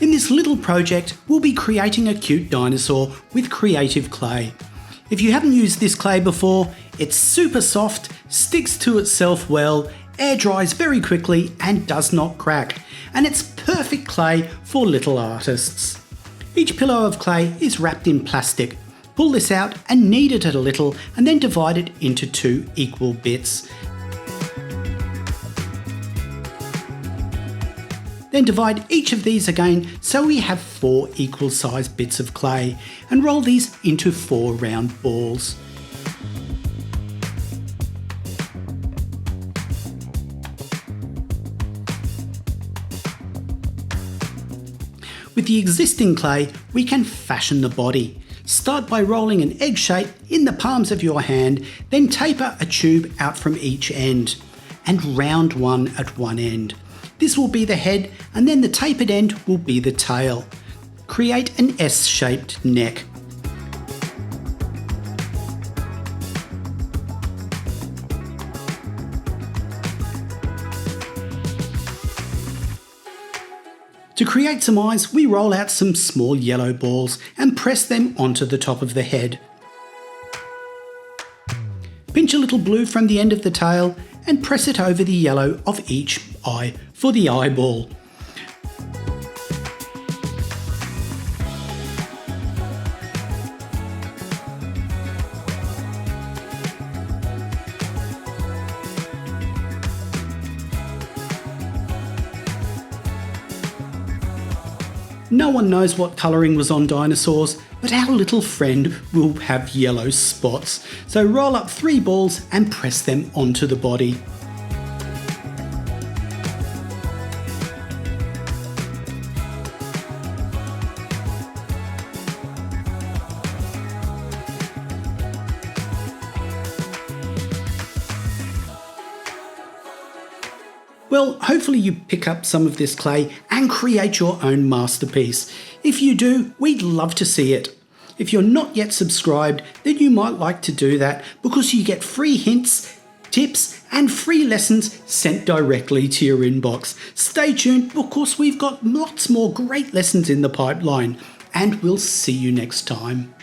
In this little project, we'll be creating a cute dinosaur with creative clay. If you haven't used this clay before, it's super soft, sticks to itself well, air dries very quickly and does not crack, and it's perfect clay for little artists. Each pillow of clay is wrapped in plastic. Pull this out and knead it a little and then divide it into 2 equal bits. Then divide each of these again so we have 4 equal sized bits of clay and roll these into 4 round balls. With the existing clay, we can fashion the body. Start by rolling an egg shape in the palms of your hand, then taper a tube out from each end and round one at one end. This will be the head, and then the tapered end will be the tail. Create an S-shaped neck. To create some eyes, we roll out some small yellow balls and press them onto the top of the head. Pinch a little blue from the end of the tail and press it over the yellow of each eye for the eyeball. No one knows what colouring was on dinosaurs, but our little friend will have yellow spots. So roll up 3 balls and press them onto the body. Well, hopefully you pick up some of this clay and create your own masterpiece. If you do, we'd love to see it. If you're not yet subscribed, then you might like to do that because you get free hints, tips, and free lessons sent directly to your inbox. Stay tuned because we've got lots more great lessons in the pipeline, and we'll see you next time.